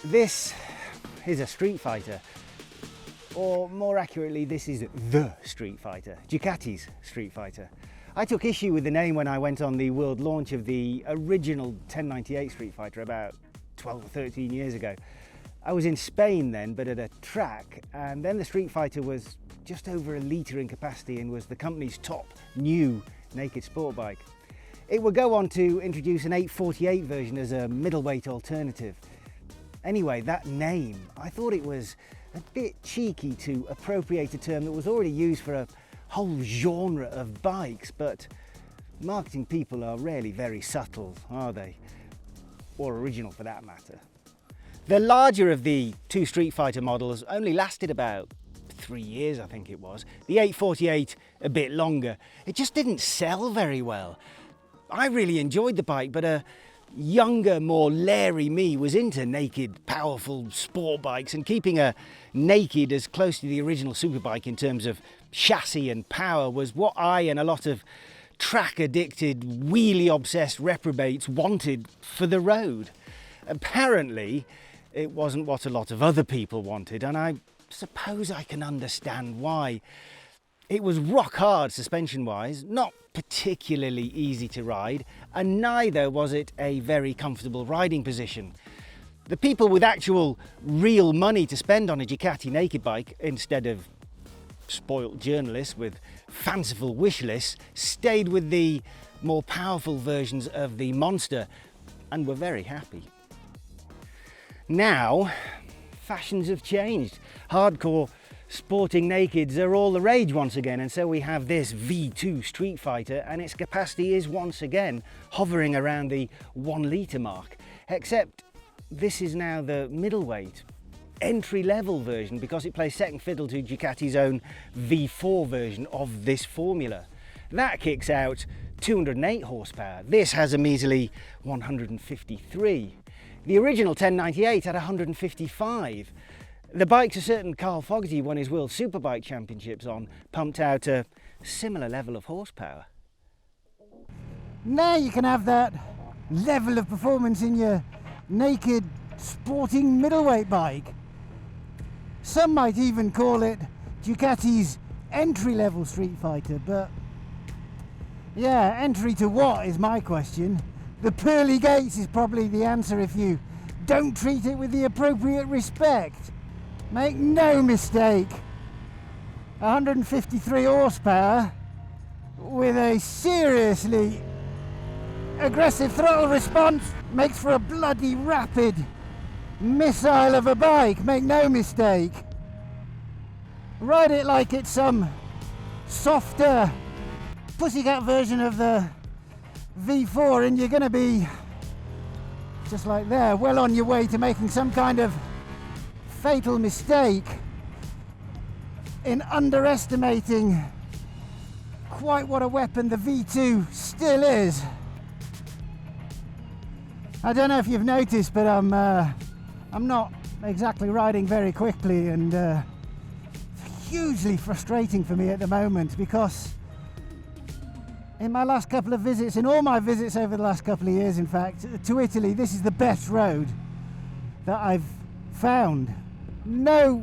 This is a Street Fighter, or more accurately, this is the Street Fighter, Ducati's Street Fighter. I took issue with the name when I went on the world launch of the original 1098 Street Fighter about 12 or 13 years ago. I was in Spain then, but at a track, and then the Street Fighter was just over a litre in capacity and was the company's top new naked sport bike. It would go on to introduce an 848 version as a middleweight alternative. Anyway, that name, I thought it was a bit cheeky to appropriate a term that was already used for a whole genre of bikes, but marketing people are rarely very subtle, are they? Or original for that matter. The larger of the two Street Fighter models only lasted about 3 years, I think it was. The 848 a bit longer. It just didn't sell very well. I really enjoyed the bike, but a younger, more leery me was into naked, powerful sport bikes, and keeping a naked as close to the original superbike in terms of chassis and power was what I and a lot of track-addicted, wheelie-obsessed reprobates wanted for the road. Apparently, it wasn't what a lot of other people wanted, and I suppose I can understand why. It was rock hard suspension-wise, not particularly easy to ride, and neither was it a very comfortable riding position. The people with actual real money to spend on a Ducati naked bike, instead of spoilt journalists with fanciful wish lists, stayed with the more powerful versions of the monster and were very happy. Now, fashions have changed. Hardcore sporting nakeds are all the rage once again, and so we have this V2 Street Fighter, and its capacity is once again hovering around the 1 litre mark, except this is now the middleweight entry-level version because it plays second fiddle to Ducati's own V4 version of this formula. That kicks out 208 horsepower. This has a measly 153. The original 1098 had 155. The bikes a certain Carl Fogarty won his World Superbike Championships on pumped out a similar level of horsepower. Now you can have that level of performance in your naked sporting middleweight bike. Some might even call it Ducati's entry-level Street Fighter, but yeah, entry to what is my question. The pearly gates is probably the answer if you don't treat it with the appropriate respect. Make no mistake, 153 horsepower with a seriously aggressive throttle response makes for a bloody rapid missile of a bike, make no mistake. Ride it like it's some softer pussycat version of the V4 and you're going to be just like there, well on your way to making some kind of fatal mistake in underestimating quite what a weapon the V2 still is. I don't know if you've noticed, but I'm not exactly riding very quickly, and it's hugely frustrating for me at the moment because in my last couple of visits, in all my visits over the last couple of years in fact, to Italy, this is the best road that I've found. No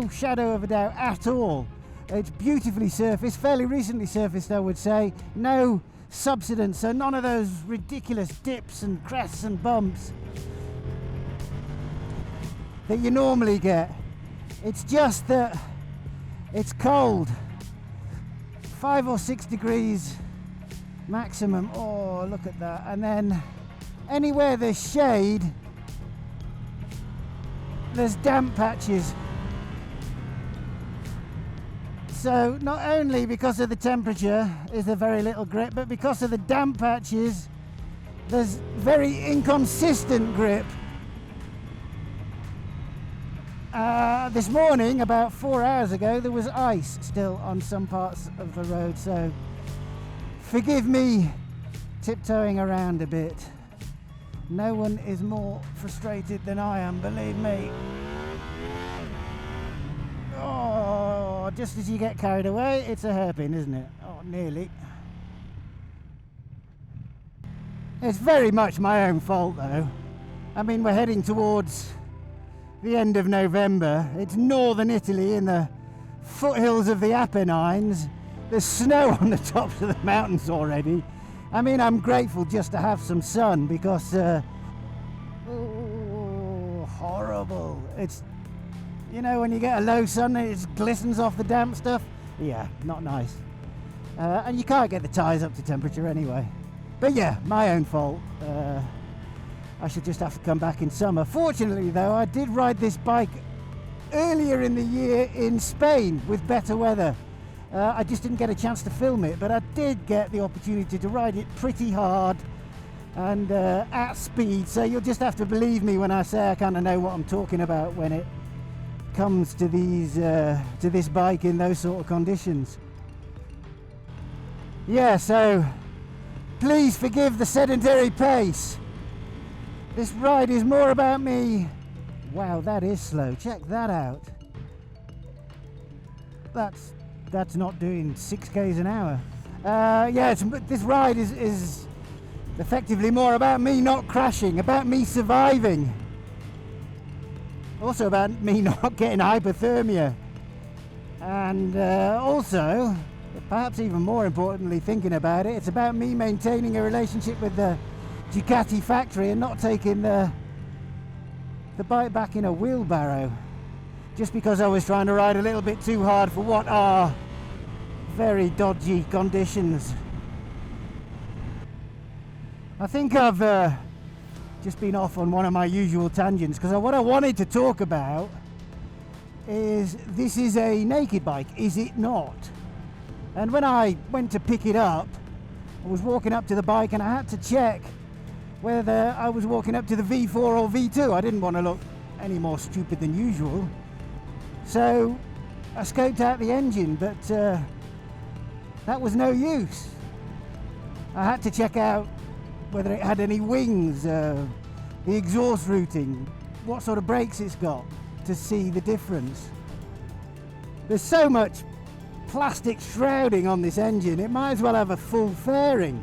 shadow of a doubt at all. It's beautifully surfaced, fairly recently surfaced I would say. No subsidence, so none of those ridiculous dips and crests and bumps that you normally get. It's just that it's cold. 5 or 6 degrees maximum. Oh, look at that. And then anywhere there's shade, there's damp patches. So not only because of the temperature is there very little grip, but because of the damp patches, there's very inconsistent grip. This morning, about 4 hours ago, there was ice still on some parts of the road, so forgive me tiptoeing around a bit. No one is more frustrated than I am, believe me. Oh, just as you get carried away, it's a hairpin, isn't it? Oh, nearly. It's very much my own fault, though. I mean, we're heading towards the end of November. It's northern Italy in the foothills of the Apennines. There's snow on the tops of the mountains already. I mean, I'm grateful just to have some sun because horrible. It's, you know, when you get a low sun and it glistens off the damp stuff. Yeah, not nice. And you can't get the tyres up to temperature anyway. But yeah, my own fault. I should just have to come back in summer. Fortunately though, I did ride this bike earlier in the year in Spain with better weather. I just didn't get a chance to film it, but I did get the opportunity to ride it pretty hard and at speed, so you'll just have to believe me when I say I kind of know what I'm talking about when it comes to this bike in those sort of conditions. Yeah, so please forgive the sedentary pace. This ride is more about me. Wow, that is slow. Check that out. That's not doing 6 k's an hour. Yeah, this ride is effectively more about me not crashing, about me surviving. Also about me not getting hypothermia. And also, perhaps even more importantly, thinking about it, it's about me maintaining a relationship with the Ducati factory and not taking the bike back in a wheelbarrow just because I was trying to ride a little bit too hard for what are very dodgy conditions. I think I've just been off on one of my usual tangents because what I wanted to talk about is this is a naked bike, is it not? And when I went to pick it up, I was walking up to the bike and I had to check whether I was walking up to the V4 or V2. I didn't want to look any more stupid than usual. So I scoped out the engine, but that was no use. I had to check out whether it had any wings, the exhaust routing, what sort of brakes it's got to see the difference. There's so much plastic shrouding on this engine, it might as well have a full fairing.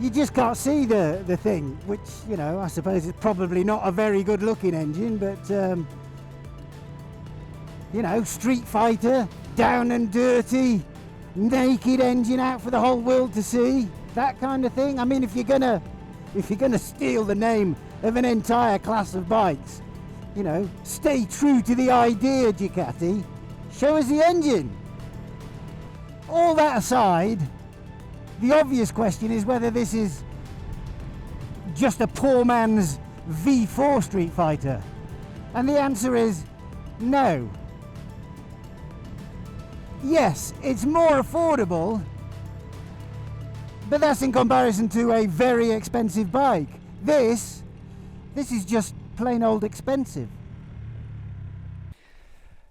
You just can't see the thing, which, you know, I suppose it's probably not a very good looking engine, but you know, Streetfighter, down and dirty, naked engine out for the whole world to see, that kind of thing. I mean, if you're gonna steal the name of an entire class of bikes, you know, stay true to the idea, Ducati. Show us the engine. All that aside, the obvious question is whether this is just a poor man's V4 Streetfighter. And the answer is no. Yes, it's more affordable, but that's in comparison to a very expensive bike. This is just plain old expensive.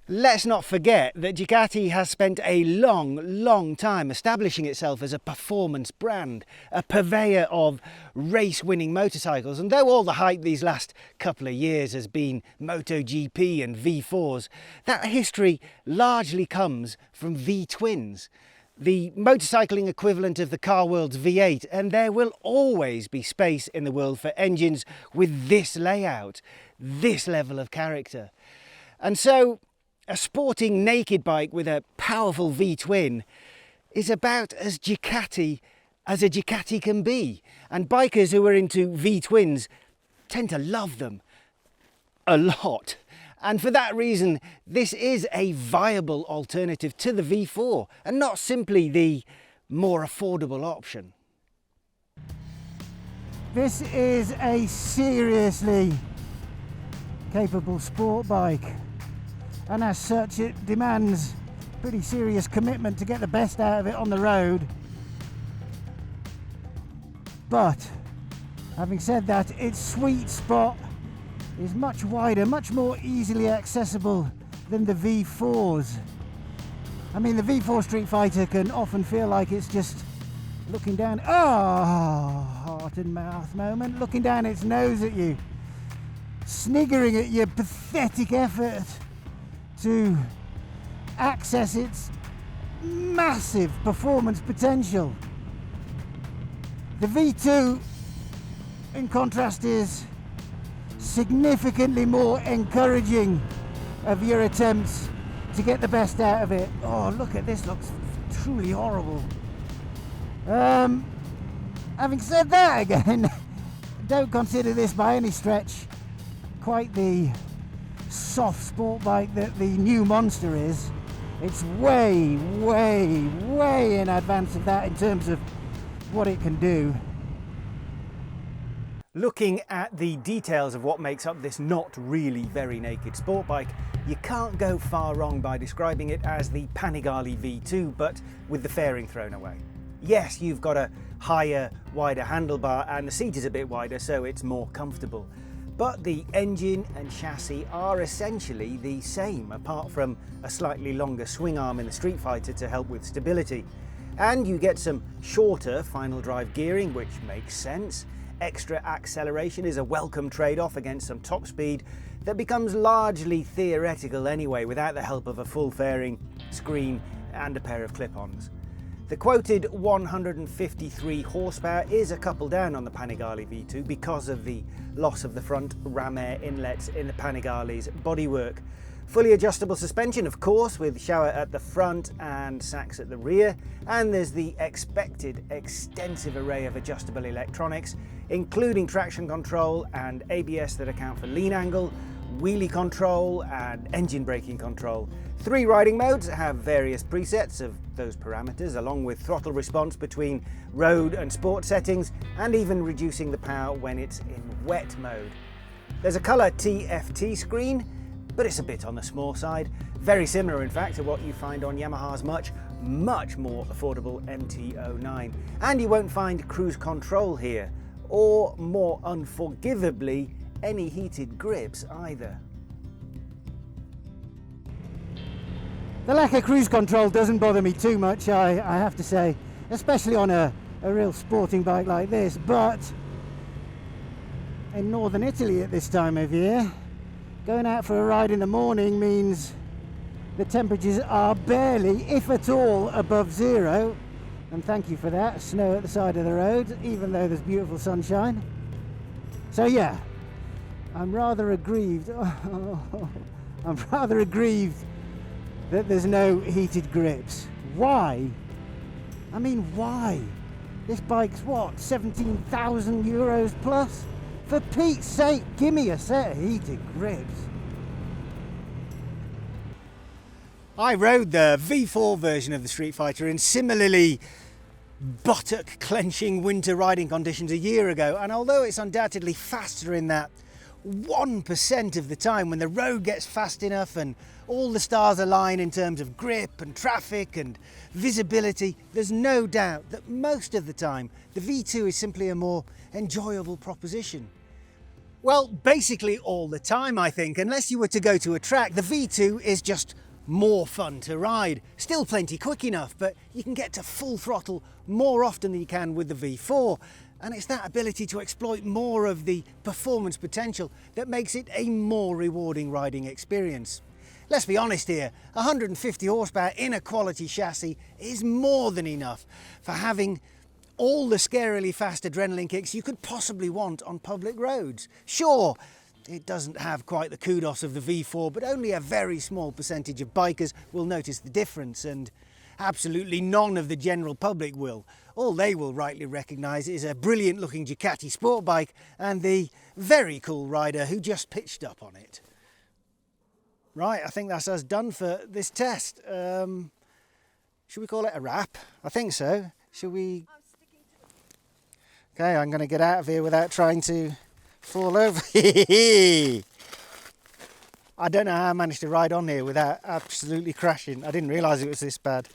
Let's not forget that Ducati has spent a long time establishing itself as a performance brand, a purveyor of race-winning motorcycles. And though all the hype these last couple of years has been MotoGP and V4s, that history largely comes from V-twins, the motorcycling equivalent of the car world's V8, and there will always be space in the world for engines with this layout, this level of character. And so a sporting naked bike with a powerful V-twin is about as Ducati as a Ducati can be. And bikers who are into V-twins tend to love them a lot. And for that reason, this is a viable alternative to the V4 and not simply the more affordable option. This is a seriously capable sport bike. And as such, it demands pretty serious commitment to get the best out of it on the road. But having said that, its sweet spot is much wider, much more easily accessible than the V4s. I mean, the V4 Streetfighter can often feel like it's just looking down, heart and mouth moment, looking down its nose at you, sniggering at your pathetic effort to access its massive performance potential. The V2, in contrast, is significantly more encouraging of your attempts to get the best out of it. Oh, look at this, looks truly horrible. Having said that again, don't consider this by any stretch quite the soft sport bike that the new Monster is. It's way, way, way in advance of that in terms of what it can do. Looking at the details of what makes up this not really very naked sport bike, you can't go far wrong by describing it as the Panigale V2, but with the fairing thrown away. Yes, you've got a higher, wider handlebar and the seat is a bit wider, so it's more comfortable. But the engine and chassis are essentially the same, apart from a slightly longer swing arm in the Streetfighter to help with stability. And you get some shorter final drive gearing, which makes sense. Extra acceleration is a welcome trade-off against some top speed that becomes largely theoretical anyway without the help of a full fairing, screen and a pair of clip-ons. The quoted 153 horsepower is a couple down on the Panigale V2 because of the loss of the front ram air inlets in the Panigale's bodywork. Fully adjustable suspension, of course, with shower at the front and sacks at the rear, and there's the expected extensive array of adjustable electronics, including traction control and ABS that account for lean angle, wheelie control and engine braking control. 3 riding modes have various presets of those parameters, along with throttle response between road and sport settings, and even reducing the power when it's in wet mode. There's a colour TFT screen, but it's a bit on the small side. Very similar, in fact, to what you find on Yamaha's much more affordable MT-09. And you won't find cruise control here, or more unforgivably, any heated grips either. The lack of cruise control doesn't bother me too much, I have to say, especially on a real sporting bike like this, but in northern Italy at this time of year, going out for a ride in the morning means the temperatures are barely, if at all, above zero, and thank you for that, snow at the side of the road, even though there's beautiful sunshine. So yeah, I'm rather aggrieved. I'm rather aggrieved that there's no heated grips. Why? I mean, why? This bike's what, 17,000 euros plus? For Pete's sake, give me a set of heated grips. I rode the V4 version of the Streetfighter in similarly buttock clenching winter riding conditions a year ago, and although it's undoubtedly faster in that 1% of the time when the road gets fast enough and all the stars align in terms of grip and traffic and visibility, there's no doubt that most of the time the V2 is simply a more enjoyable proposition. Well, basically all the time, I think. Unless you were to go to a track, the V2 is just more fun to ride. Still plenty quick enough, but you can get to full throttle more often than you can with the V4. And it's that ability to exploit more of the performance potential that makes it a more rewarding riding experience. Let's be honest here, 150 horsepower in a quality chassis is more than enough for having all the scarily fast adrenaline kicks you could possibly want on public roads. Sure, it doesn't have quite the kudos of the V4, but only a very small percentage of bikers will notice the difference, and absolutely none of the general public will. All they will rightly recognise is a brilliant looking Ducati sport bike and the very cool rider who just pitched up on it. Right, I think that's us done for this test. Should we call it a wrap? I think so. Should we? Okay, I'm going to get out of here without trying to fall over. I don't know how I managed to ride on here without absolutely crashing. I didn't realise it was this bad.